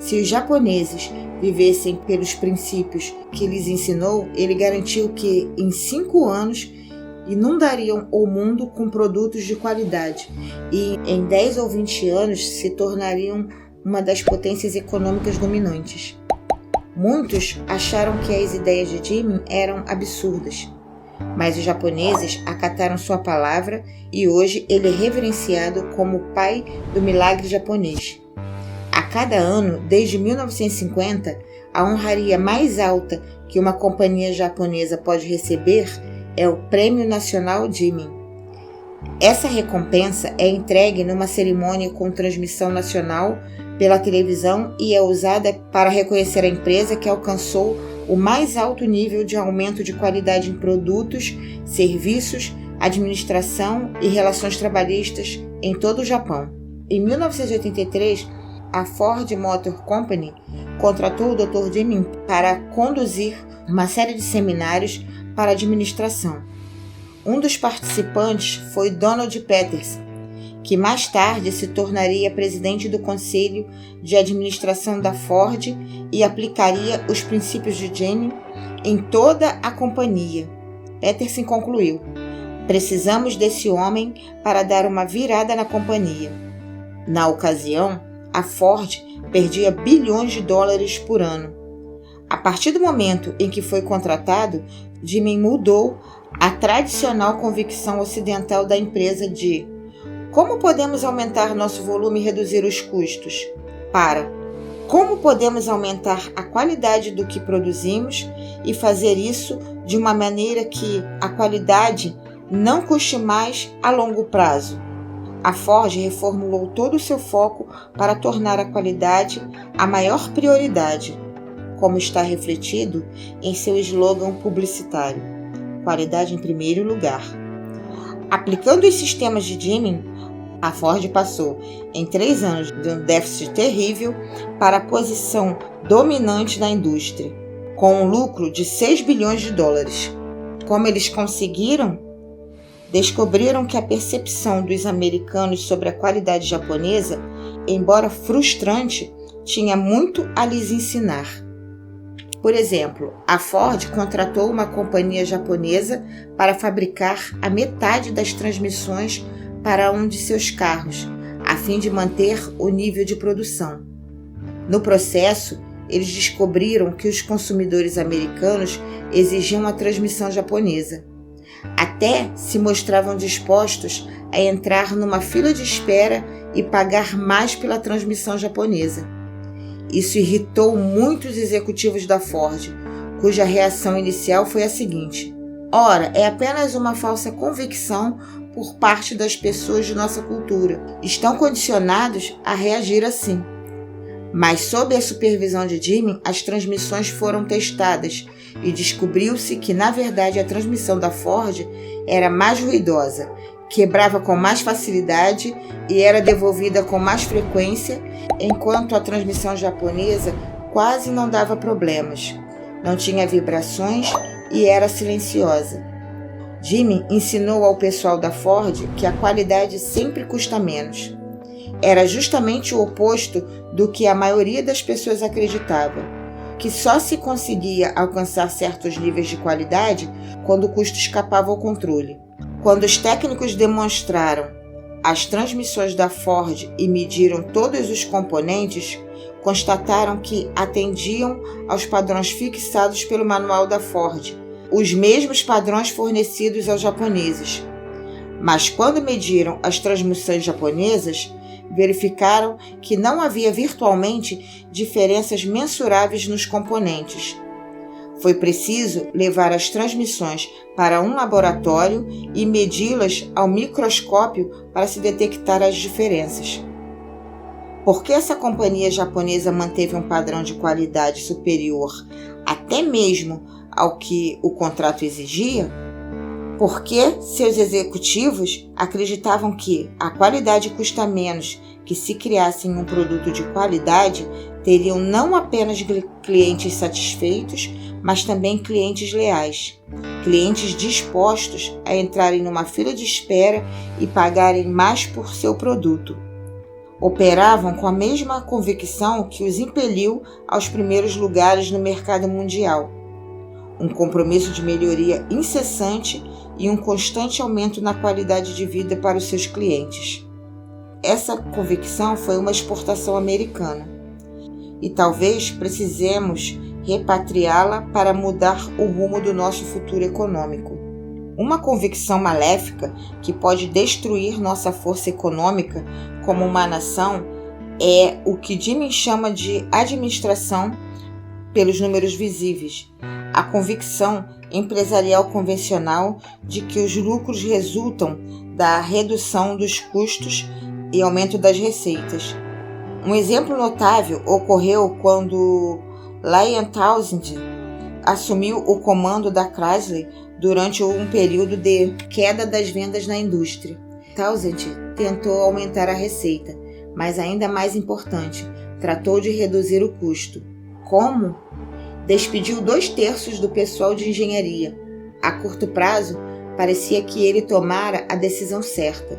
Se os japoneses vivessem pelos princípios que lhes ensinou, ele garantiu que, em 5 anos, inundariam o mundo com produtos de qualidade e, em 10 ou 20 anos, se tornariam uma das potências econômicas dominantes. Muitos acharam que as ideias de Jimmy eram absurdas, mas os japoneses acataram sua palavra e hoje ele é reverenciado como o pai do milagre japonês. A cada ano, desde 1950, a honraria mais alta que uma companhia japonesa pode receber é o Prêmio Nacional Jimmy. Essa recompensa é entregue numa cerimônia com transmissão nacional pela televisão e é usada para reconhecer a empresa que alcançou o mais alto nível de aumento de qualidade em produtos, serviços, administração e relações trabalhistas em todo o Japão. Em 1983, a Ford Motor Company contratou o Dr. Jimmy para conduzir uma série de seminários para administração. Um dos participantes foi Donald Peters, que mais tarde se tornaria presidente do Conselho de Administração da Ford e aplicaria os princípios de Jimmy em toda a companhia. Peterson concluiu: "Precisamos desse homem para dar uma virada na companhia." Na ocasião, a Ford perdia bilhões de dólares por ano. A partir do momento em que foi contratado, Jimmy mudou a tradicional convicção ocidental da empresa de como podemos aumentar nosso volume e reduzir os custos, para como podemos aumentar a qualidade do que produzimos e fazer isso de uma maneira que a qualidade não custe mais a longo prazo. A Ford reformulou todo o seu foco para tornar a qualidade a maior prioridade, como está refletido em seu slogan publicitário: qualidade em primeiro lugar. Aplicando os sistemas de Jimmy, a Ford passou, em 3 anos, de um déficit terrível para a posição dominante na indústria, com um lucro de 6 bilhões de dólares. Como eles conseguiram? Descobriram que a percepção dos americanos sobre a qualidade japonesa, embora frustrante, tinha muito a lhes ensinar. Por exemplo, a Ford contratou uma companhia japonesa para fabricar a metade das transmissões para um de seus carros, a fim de manter o nível de produção. No processo, eles descobriram que os consumidores americanos exigiam a transmissão japonesa. Até se mostravam dispostos a entrar numa fila de espera e pagar mais pela transmissão japonesa. Isso irritou muitos executivos da Ford, cuja reação inicial foi a seguinte: ora, é apenas uma falsa convicção por parte das pessoas de nossa cultura. Estão condicionados a reagir assim. Mas sob a supervisão de Jimmy, as transmissões foram testadas e descobriu-se que, na verdade, a transmissão da Ford era mais ruidosa, quebrava com mais facilidade e era devolvida com mais frequência, enquanto a transmissão japonesa quase não dava problemas, não tinha vibrações e era silenciosa. Jimmy ensinou ao pessoal da Ford que a qualidade sempre custa menos. Era justamente o oposto do que a maioria das pessoas acreditava, que só se conseguia alcançar certos níveis de qualidade quando o custo escapava ao controle. Quando os técnicos demonstraram as transmissões da Ford e mediram todos os componentes, constataram que atendiam aos padrões fixados pelo manual da Ford, os mesmos padrões fornecidos aos japoneses. Mas quando mediram as transmissões japonesas, verificaram que não havia virtualmente diferenças mensuráveis nos componentes. Foi preciso levar as transmissões para um laboratório e medi-las ao microscópio para se detectar as diferenças. Por que essa companhia japonesa manteve um padrão de qualidade superior até mesmo ao que o contrato exigia? Porque seus executivos acreditavam que a qualidade custa menos, que se criassem um produto de qualidade, teriam não apenas clientes satisfeitos, mas também clientes leais, clientes dispostos a entrarem numa fila de espera e pagarem mais por seu produto. operavam com a mesma convicção que os impeliu aos primeiros lugares no mercado mundial. Um compromisso de melhoria incessante e um constante aumento na qualidade de vida para os seus clientes. Essa convicção foi uma exportação americana e talvez precisemos repatriá-la para mudar o rumo do nosso futuro econômico. Uma convicção maléfica que pode destruir nossa força econômica como uma nação é o que Jimmy chama de administração pelos números visíveis. A convicção empresarial convencional de que os lucros resultam da redução dos custos e aumento das receitas. Um exemplo notável ocorreu quando Lyon Townsend assumiu o comando da Chrysler durante um período de queda das vendas na indústria. Townsend tentou aumentar a receita, mas ainda mais importante, tratou de reduzir o custo. Como? Despediu 2/3 do pessoal de engenharia. A curto prazo, parecia que ele tomara a decisão certa.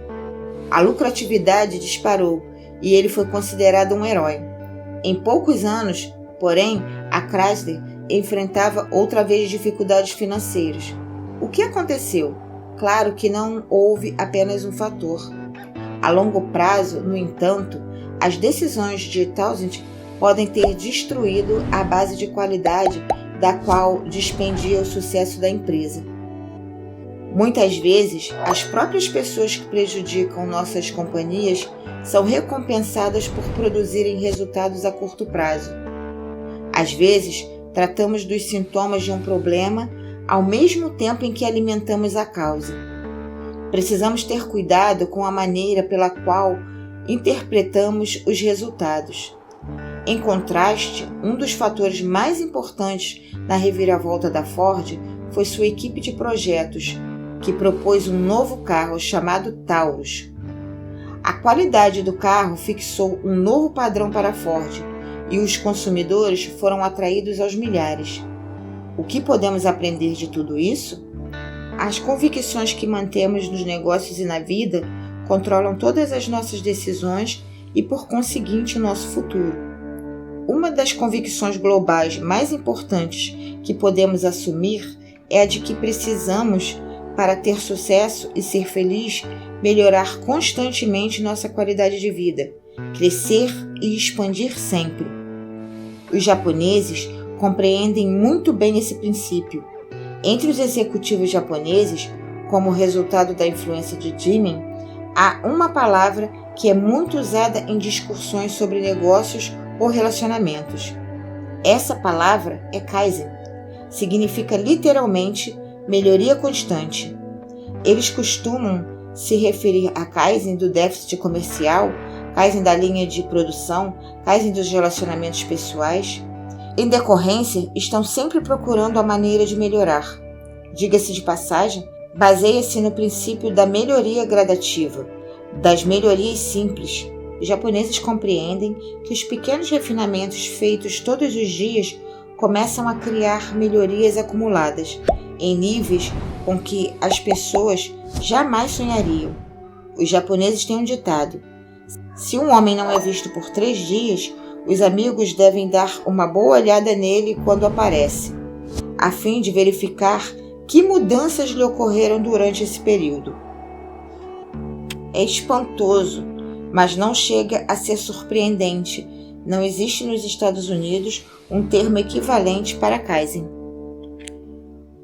A lucratividade disparou e ele foi considerado um herói. Em poucos anos, porém, a Chrysler enfrentava outra vez dificuldades financeiras. O que aconteceu? Claro que não houve apenas um fator. A longo prazo, no entanto, as decisões de Townsend podem ter destruído a base de qualidade da qual despendia o sucesso da empresa. Muitas vezes, as próprias pessoas que prejudicam nossas companhias são recompensadas por produzirem resultados a curto prazo. Às vezes, tratamos dos sintomas de um problema ao mesmo tempo em que alimentamos a causa. Precisamos ter cuidado com a maneira pela qual interpretamos os resultados. Em contraste, um dos fatores mais importantes na reviravolta da Ford foi sua equipe de projetos, que propôs um novo carro chamado Taurus. A qualidade do carro fixou um novo padrão para a Ford e os consumidores foram atraídos aos milhares. O que podemos aprender de tudo isso? As convicções que mantemos nos negócios e na vida controlam todas as nossas decisões e, por conseguinte, o nosso futuro. Uma das convicções globais mais importantes que podemos assumir é a de que precisamos, para ter sucesso e ser feliz, melhorar constantemente nossa qualidade de vida, crescer e expandir sempre. Os japoneses compreendem muito bem esse princípio. Entre os executivos japoneses, como resultado da influência de Jimmy, há uma palavra que é muito usada em discussões sobre negócios ou relacionamentos. Essa palavra é Kaizen. Significa literalmente melhoria constante. Eles costumam se referir a Kaizen do déficit comercial, Kaizen da linha de produção, Kaizen dos relacionamentos pessoais. Em decorrência, estão sempre procurando a maneira de melhorar. Diga-se de passagem, baseia-se no princípio da melhoria gradativa, das melhorias simples. Os japoneses compreendem que os pequenos refinamentos feitos todos os dias começam a criar melhorias acumuladas, em níveis com que as pessoas jamais sonhariam. Os japoneses têm um ditado: se um homem não é visto por 3 dias, os amigos devem dar uma boa olhada nele quando aparece, a fim de verificar que mudanças lhe ocorreram durante esse período. É espantoso, mas não chega a ser surpreendente. Não existe nos Estados Unidos um termo equivalente para Kaizen.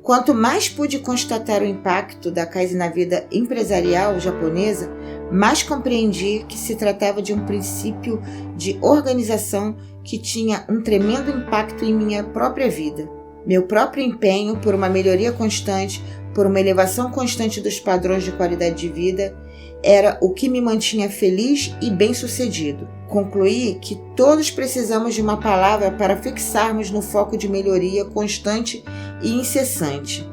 Quanto mais pude constatar o impacto da Kaizen na vida empresarial japonesa, mais compreendi que se tratava de um princípio de organização que tinha um tremendo impacto em minha própria vida. Meu próprio empenho por uma melhoria constante, por uma elevação constante dos padrões de qualidade de vida, era o que me mantinha feliz e bem-sucedido. Concluí que todos precisamos de uma palavra para fixarmos no foco de melhoria constante e incessante.